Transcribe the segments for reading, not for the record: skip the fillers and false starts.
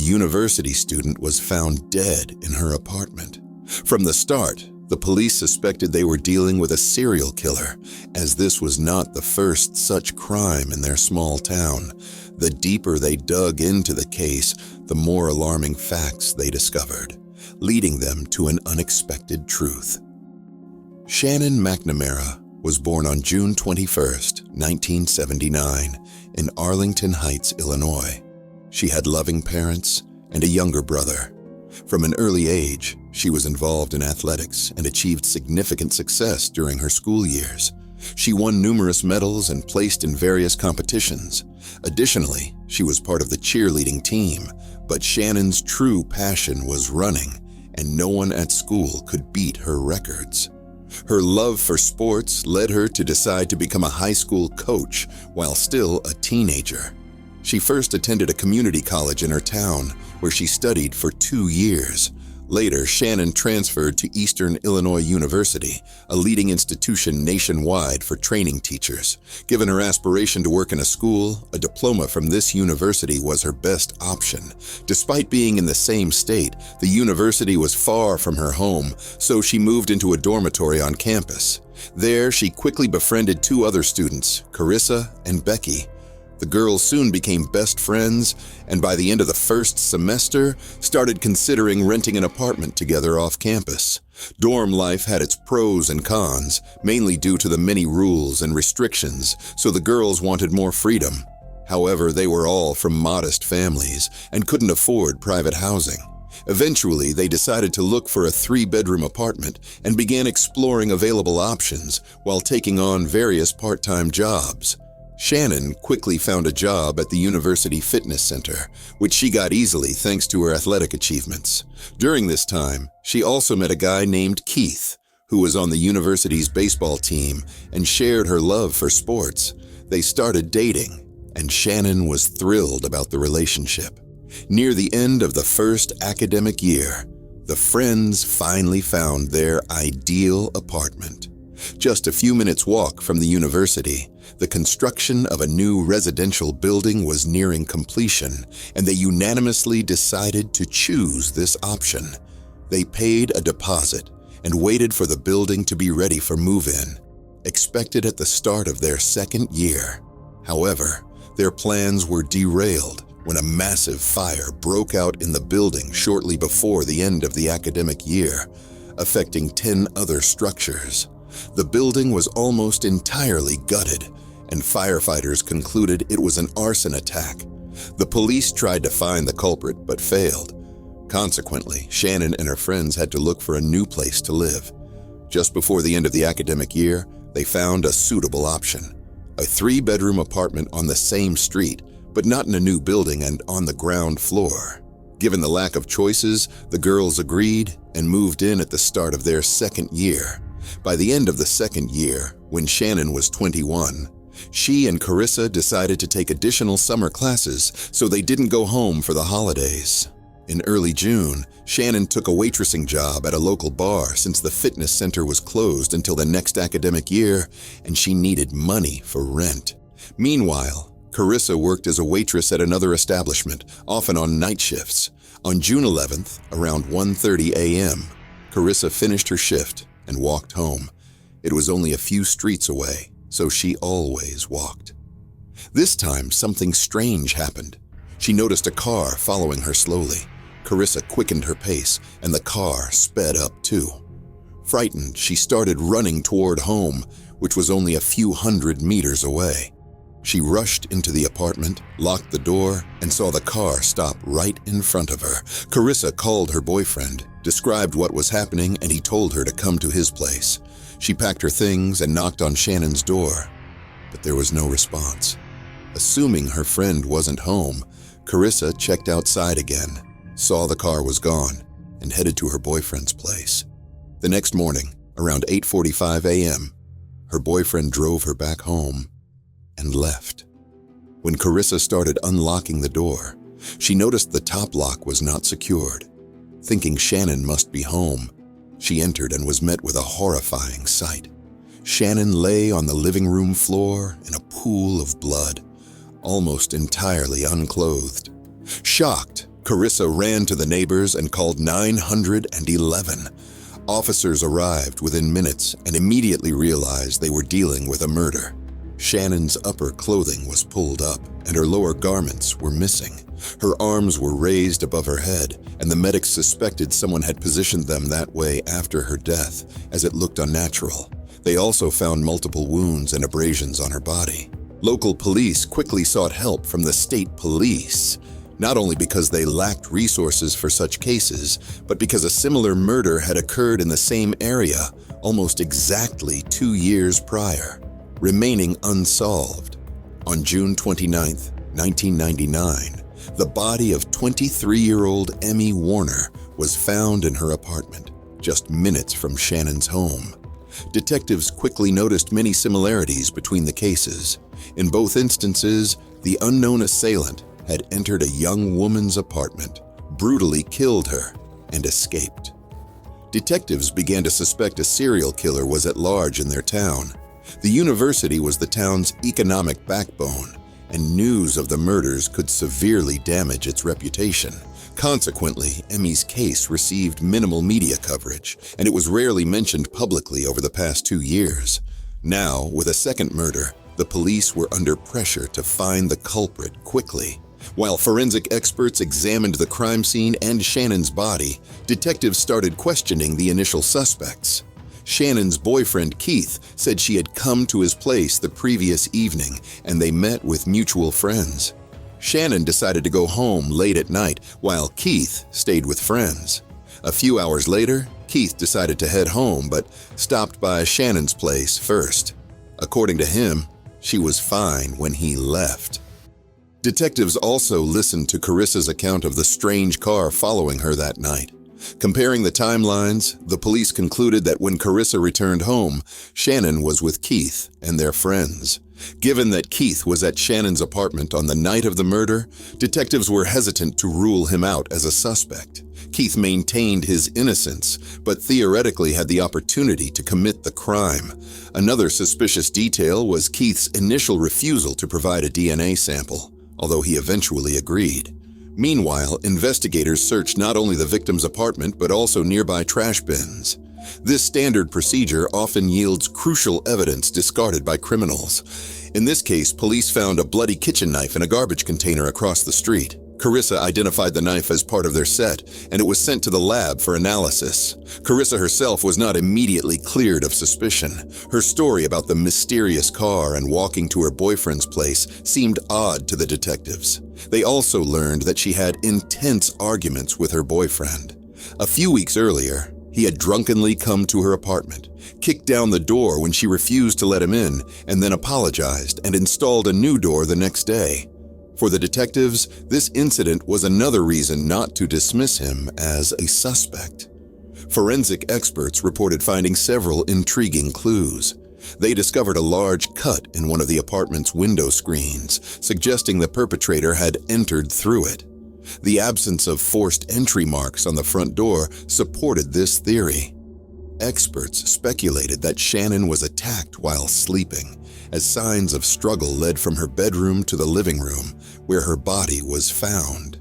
university student was found dead in her apartment. From the start, the police suspected they were dealing with a serial killer, as this was not the first such crime in their small town. The deeper they dug into the case, the more alarming facts they discovered, leading them to an unexpected truth. Shannon McNamara was born on June 21, 1979, in Arlington Heights, Illinois. She had loving parents and a younger brother. From an early age, she was involved in athletics and achieved significant success during her school years. She won numerous medals and placed in various competitions. Additionally, she was part of the cheerleading team, but Shannon's true passion was running, and no one at school could beat her records. Her love for sports led her to decide to become a high school coach while still a teenager. She first attended a community college in her town, where she studied for 2 years. Later, Shannon transferred to Eastern Illinois University, a leading institution nationwide for training teachers. Given her aspiration to work in a school, a diploma from this university was her best option. Despite being in the same state, the university was far from her home, so she moved into a dormitory on campus. There, she quickly befriended 2 other students, Carissa and Becky. The girls soon became best friends, and by the end of the first semester, started considering renting an apartment together off campus. Dorm life had its pros and cons, mainly due to the many rules and restrictions, so the girls wanted more freedom. However, they were all from modest families and couldn't afford private housing. Eventually, they decided to look for a 3-bedroom apartment and began exploring available options while taking on various part-time jobs. Shannon quickly found a job at the University Fitness Center, which she got easily thanks to her athletic achievements. During this time, she also met a guy named Keith, who was on the university's baseball team and shared her love for sports. They started dating, and Shannon was thrilled about the relationship. Near the end of the first academic year, the friends finally found their ideal apartment. Just a few minutes' walk from the university, the construction of a new residential building was nearing completion, and they unanimously decided to choose this option. They paid a deposit and waited for the building to be ready for move-in, expected at the start of their second year. However, their plans were derailed when a massive fire broke out in the building shortly before the end of the academic year, affecting 10 other structures. The building was almost entirely gutted, and firefighters concluded it was an arson attack. The police tried to find the culprit but failed. Consequently, Shannon and her friends had to look for a new place to live. Just before the end of the academic year, they found a suitable option: a 3-bedroom apartment on the same street, but not in a new building and on the ground floor. Given the lack of choices, the girls agreed and moved in at the start of their second year. By the end of the second year, when Shannon was 21, she and Carissa decided to take additional summer classes so they didn't go home for the holidays. In early June, Shannon took a waitressing job at a local bar since the fitness center was closed until the next academic year, and she needed money for rent. Meanwhile, Carissa worked as a waitress at another establishment, often on night shifts. On June 11th, around 1:30 a.m., Carissa finished her shift and walked home. It was only a few streets away, so she always walked. This time, something strange happened. She noticed a car following her slowly. Carissa quickened her pace, and the car sped up too. Frightened, she started running toward home, which was only a few hundred meters away. She rushed into the apartment, locked the door, and saw the car stop right in front of her. Carissa called her boyfriend, described what was happening, and he told her to come to his place. She packed her things and knocked on Shannon's door, but there was no response. Assuming her friend wasn't home, Carissa checked outside again, saw the car was gone, and headed to her boyfriend's place. The next morning, around 8:45 a.m., her boyfriend drove her back home and left. When Carissa started unlocking the door, she noticed the top lock was not secured. Thinking Shannon must be home, she entered and was met with a horrifying sight. Shannon lay on the living room floor in a pool of blood, almost entirely unclothed. Shocked, Carissa ran to the neighbors and called 911. Officers arrived within minutes and immediately realized they were dealing with a murder. Shannon's upper clothing was pulled up and her lower garments were missing. Her arms were raised above her head, and the medics suspected someone had positioned them that way after her death, as it looked unnatural. They also found multiple wounds and abrasions on her body. Local police quickly sought help from the state police, not only because they lacked resources for such cases, but because a similar murder had occurred in the same area almost exactly 2 years prior, remaining unsolved. On June 29, 1999, the body of 23-year-old Emmy Warner was found in her apartment, just minutes from Shannon's home. Detectives quickly noticed many similarities between the cases. In both instances, the unknown assailant had entered a young woman's apartment, brutally killed her, and escaped. Detectives began to suspect a serial killer was at large in their town. The university was the town's economic backbone, and news of the murders could severely damage its reputation. Consequently, Emmy's case received minimal media coverage, and it was rarely mentioned publicly over the past 2 years. Now, with a second murder, the police were under pressure to find the culprit quickly. While forensic experts examined the crime scene and Shannon's body, detectives started questioning the initial suspects. Shannon's boyfriend, Keith, said she had come to his place the previous evening and they met with mutual friends. Shannon decided to go home late at night while Keith stayed with friends. A few hours later, Keith decided to head home but stopped by Shannon's place first. According to him, she was fine when he left. Detectives also listened to Carissa's account of the strange car following her that night. Comparing the timelines, the police concluded that when Carissa returned home, Shannon was with Keith and their friends. Given that Keith was at Shannon's apartment on the night of the murder, detectives were hesitant to rule him out as a suspect. Keith maintained his innocence, but theoretically had the opportunity to commit the crime. Another suspicious detail was Keith's initial refusal to provide a DNA sample, although he eventually agreed. Meanwhile, investigators searched not only the victim's apartment but also nearby trash bins. This standard procedure often yields crucial evidence discarded by criminals. In this case, police found a bloody kitchen knife in a garbage container across the street. Carissa identified the knife as part of their set, and it was sent to the lab for analysis. Carissa herself was not immediately cleared of suspicion. Her story about the mysterious car and walking to her boyfriend's place seemed odd to the detectives. They also learned that she had intense arguments with her boyfriend. A few weeks earlier, he had drunkenly come to her apartment, kicked down the door when she refused to let him in, and then apologized and installed a new door the next day. For the detectives, this incident was another reason not to dismiss him as a suspect. Forensic experts reported finding several intriguing clues. They discovered a large cut in one of the apartment's window screens, suggesting the perpetrator had entered through it. The absence of forced entry marks on the front door supported this theory. Experts speculated that Shannon was attacked while sleeping, as signs of struggle led from her bedroom to the living room, where her body was found.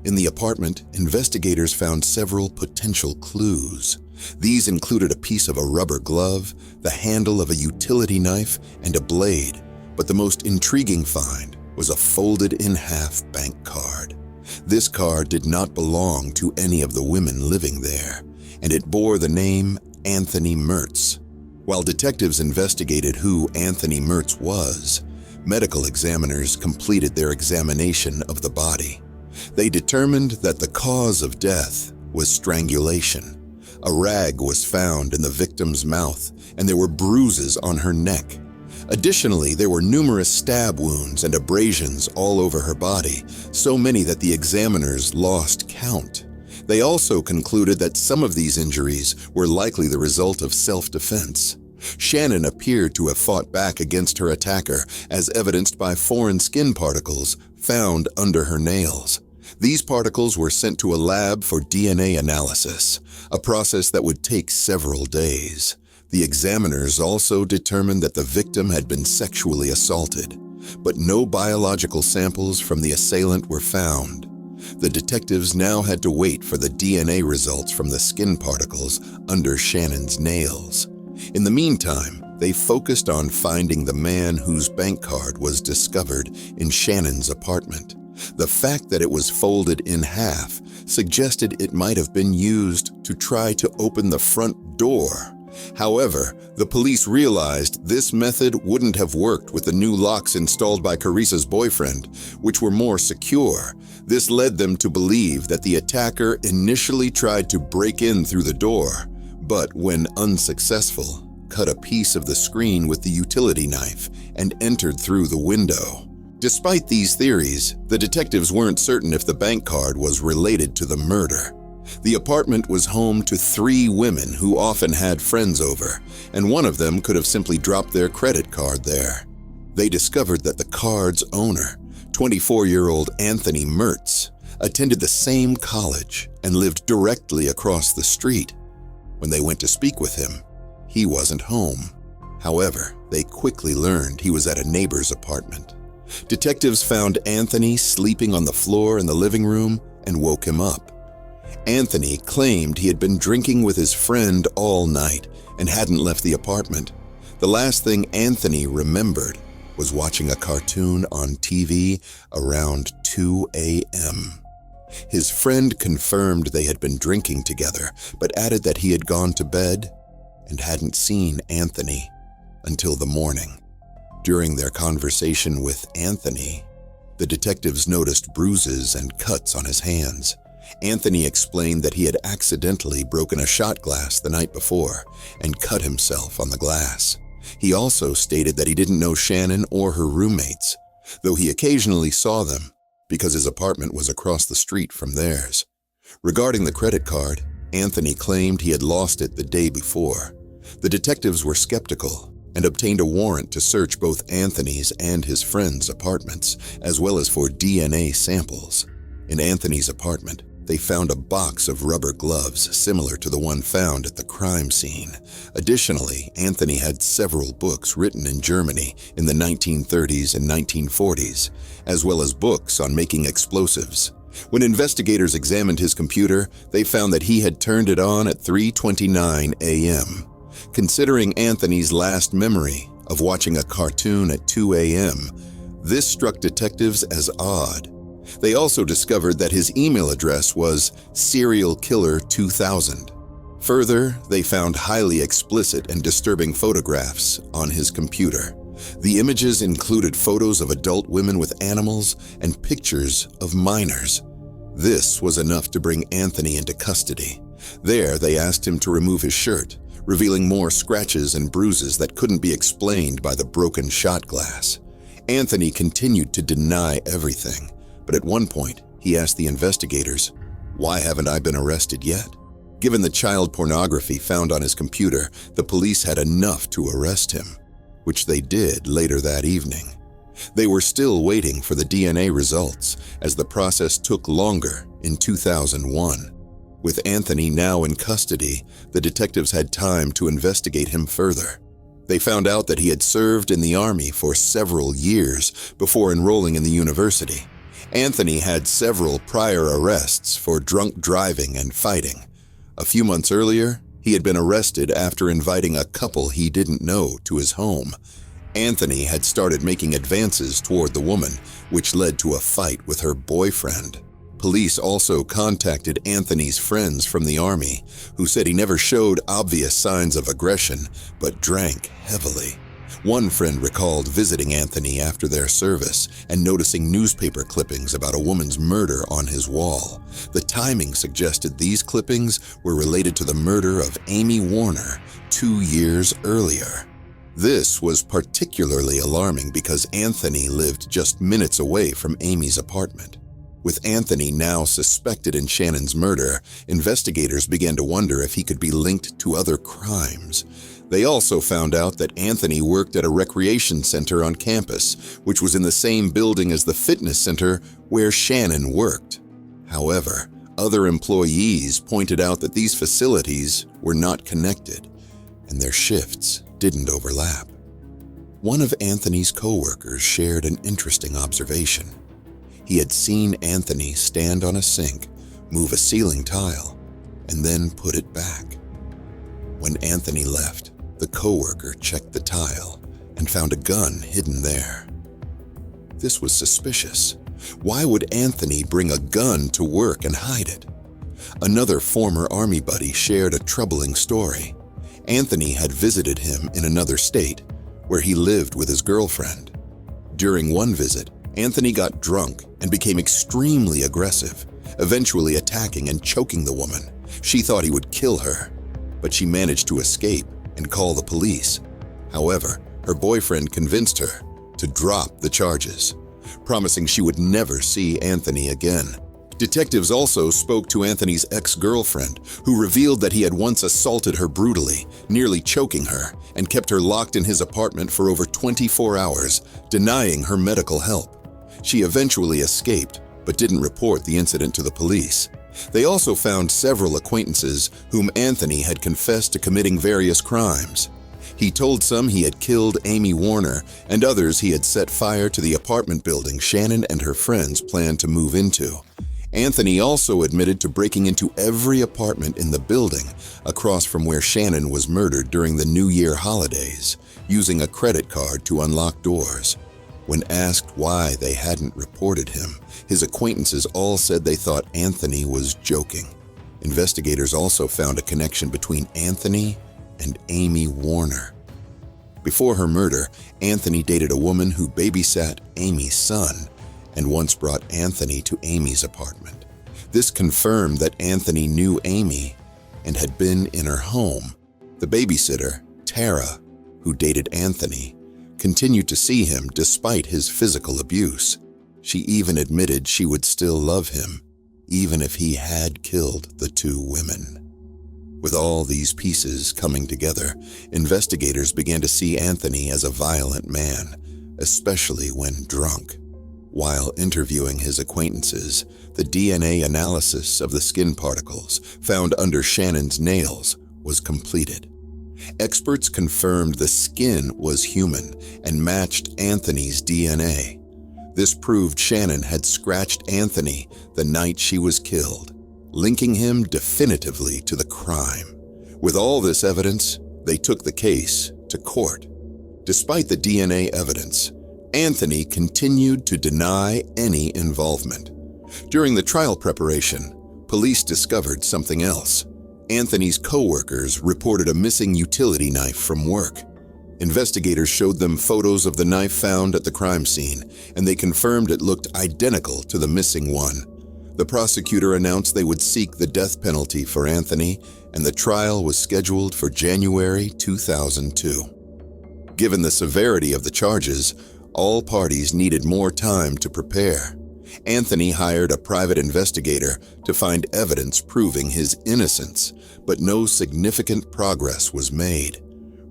In the apartment, investigators found several potential clues. These included a piece of a rubber glove, the handle of a utility knife, and a blade. But the most intriguing find was a folded-in-half bank card. This card did not belong to any of the women living there, and it bore the name Anthony Mertz. While detectives investigated who Anthony Mertz was, medical examiners completed their examination of the body. They determined that the cause of death was strangulation. A rag was found in the victim's mouth, and there were bruises on her neck. Additionally, there were numerous stab wounds and abrasions all over her body, so many that the examiners lost count. They also concluded that some of these injuries were likely the result of self-defense. Shannon appeared to have fought back against her attacker, as evidenced by foreign skin particles found under her nails. These particles were sent to a lab for DNA analysis, a process that would take several days. The examiners also determined that the victim had been sexually assaulted, but no biological samples from the assailant were found. The detectives now had to wait for the DNA results from the skin particles under Shannon's nails. In the meantime, they focused on finding the man whose bank card was discovered in Shannon's apartment. The fact that it was folded in half suggested it might have been used to try to open the front door. However, the police realized this method wouldn't have worked with the new locks installed by Carissa's boyfriend, which were more secure. This led them to believe that the attacker initially tried to break in through the door, but when unsuccessful, cut a piece of the screen with the utility knife and entered through the window. Despite these theories, the detectives weren't certain if the bank card was related to the murder. The apartment was home to 3 women who often had friends over, and one of them could have simply dropped their credit card there. They discovered that the card's owner, 24-year-old Anthony Mertz, attended the same college and lived directly across the street. When they went to speak with him, he wasn't home. However, they quickly learned he was at a neighbor's apartment. Detectives found Anthony sleeping on the floor in the living room and woke him up. Anthony claimed he had been drinking with his friend all night and hadn't left the apartment. The last thing Anthony remembered was watching a cartoon on TV around 2 a.m. His friend confirmed they had been drinking together, but added that he had gone to bed and hadn't seen Anthony until the morning. During their conversation with Anthony, the detectives noticed bruises and cuts on his hands. Anthony explained that he had accidentally broken a shot glass the night before and cut himself on the glass. He also stated that he didn't know Shannon or her roommates, though he occasionally saw them because his apartment was across the street from theirs. Regarding the credit card, Anthony claimed he had lost it the day before. The detectives were skeptical and obtained a warrant to search both Anthony's and his friend's apartments, as well as for DNA samples. In Anthony's apartment, they found a box of rubber gloves similar to the one found at the crime scene. Additionally, Anthony had several books written in Germany in the 1930s and 1940s, as well as books on making explosives. When investigators examined his computer, they found that he had turned it on at 3:29 a.m. Considering Anthony's last memory of watching a cartoon at 2 a.m., this struck detectives as odd. They also discovered that his email address was serialkiller2000. Further, they found highly explicit and disturbing photographs on his computer. The images included photos of adult women with animals and pictures of minors. This was enough to bring Anthony into custody. There, they asked him to remove his shirt, revealing more scratches and bruises that couldn't be explained by the broken shot glass. Anthony continued to deny everything, but at one point, he asked the investigators, "Why haven't I been arrested yet?" Given the child pornography found on his computer, the police had enough to arrest him, which they did later that evening. They were still waiting for the DNA results, as the process took longer in 2001. With Anthony now in custody, the detectives had time to investigate him further. They found out that he had served in the Army for several years before enrolling in the university. Anthony had several prior arrests for drunk driving and fighting. A few months earlier, he had been arrested after inviting a couple he didn't know to his home. Anthony had started making advances toward the woman, which led to a fight with her boyfriend. Police also contacted Anthony's friends from the Army, who said he never showed obvious signs of aggression, but drank heavily. One friend recalled visiting Anthony after their service and noticing newspaper clippings about a woman's murder on his wall. The timing suggested these clippings were related to the murder of Amy Warner 2 years earlier. This was particularly alarming because Anthony lived just minutes away from Amy's apartment. With Anthony now suspected in Shannon's murder, investigators began to wonder if he could be linked to other crimes. They also found out that Anthony worked at a recreation center on campus, which was in the same building as the fitness center where Shannon worked. However, other employees pointed out that these facilities were not connected, and their shifts didn't overlap. One of Anthony's coworkers shared an interesting observation. He had seen Anthony stand on a sink, move a ceiling tile, and then put it back. When Anthony left, the coworker checked the tile and found a gun hidden there. This was suspicious. Why would Anthony bring a gun to work and hide it? Another former Army buddy shared a troubling story. Anthony had visited him in another state, where he lived with his girlfriend. During one visit, Anthony got drunk and became extremely aggressive, eventually attacking and choking the woman. She thought he would kill her, but she managed to escape and call the police. However, her boyfriend convinced her to drop the charges, promising she would never see Anthony again. Detectives also spoke to Anthony's ex-girlfriend, who revealed that he had once assaulted her brutally, nearly choking her, and kept her locked in his apartment for over 24 hours, denying her medical help. She eventually escaped, but didn't report the incident to the police. They also found several acquaintances whom Anthony had confessed to committing various crimes. He told some he had killed Amy Warner, and others he had set fire to the apartment building Shannon and her friends planned to move into. Anthony also admitted to breaking into every apartment in the building across from where Shannon was murdered during the New Year holidays, using a credit card to unlock doors. When asked why they hadn't reported him, his acquaintances all said they thought Anthony was joking. Investigators also found a connection between Anthony and Amy Warner. Before her murder, Anthony dated a woman who babysat Amy's son and once brought Anthony to Amy's apartment. This confirmed that Anthony knew Amy and had been in her home. The babysitter, Tara, who dated Anthony, continued to see him despite his physical abuse. She even admitted she would still love him, even if he had killed the two women. With all these pieces coming together, investigators began to see Anthony as a violent man, especially when drunk. While interviewing his acquaintances, the DNA analysis of the skin particles found under Shannon's nails was completed. Experts confirmed the skin was human and matched Anthony's DNA. This proved Shannon had scratched Anthony the night she was killed, linking him definitively to the crime. With all this evidence, they took the case to court. Despite the DNA evidence, Anthony continued to deny any involvement. During the trial preparation, police discovered something else. Anthony's co-workers reported a missing utility knife from work. Investigators showed them photos of the knife found at the crime scene, and they confirmed it looked identical to the missing one. The prosecutor announced they would seek the death penalty for Anthony, and the trial was scheduled for January 2002. Given the severity of the charges, all parties needed more time to prepare. Anthony hired a private investigator to find evidence proving his innocence, but no significant progress was made.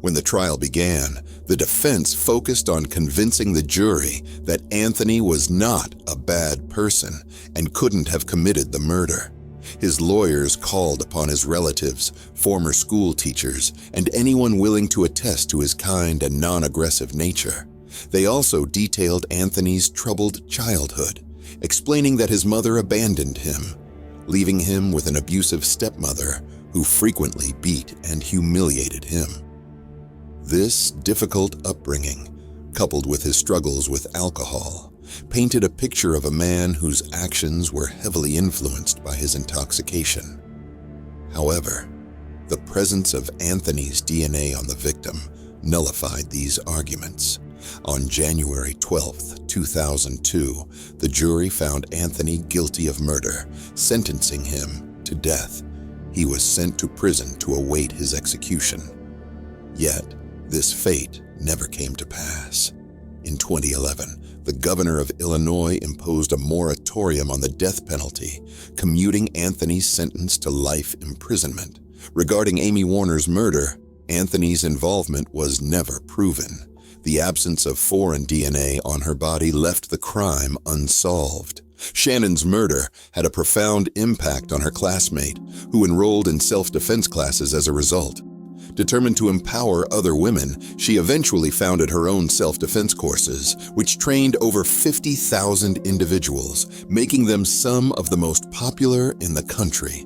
When the trial began, the defense focused on convincing the jury that Anthony was not a bad person and couldn't have committed the murder. His lawyers called upon his relatives, former school teachers, and anyone willing to attest to his kind and non-aggressive nature. They also detailed Anthony's troubled childhood, explaining that his mother abandoned him, leaving him with an abusive stepmother who frequently beat and humiliated him. This difficult upbringing, coupled with his struggles with alcohol, painted a picture of a man whose actions were heavily influenced by his intoxication. However, the presence of Anthony's DNA on the victim nullified these arguments. On January 12, 2002, the jury found Anthony guilty of murder, sentencing him to death. He was sent to prison to await his execution. Yet, this fate never came to pass. In 2011, the governor of Illinois imposed a moratorium on the death penalty, commuting Anthony's sentence to life imprisonment. Regarding Amy Warner's murder, Anthony's involvement was never proven. The absence of foreign DNA on her body left the crime unsolved. Shannon's murder had a profound impact on her classmate, who enrolled in self-defense classes as a result. Determined to empower other women, she eventually founded her own self-defense courses, which trained over 50,000 individuals, making them some of the most popular in the country.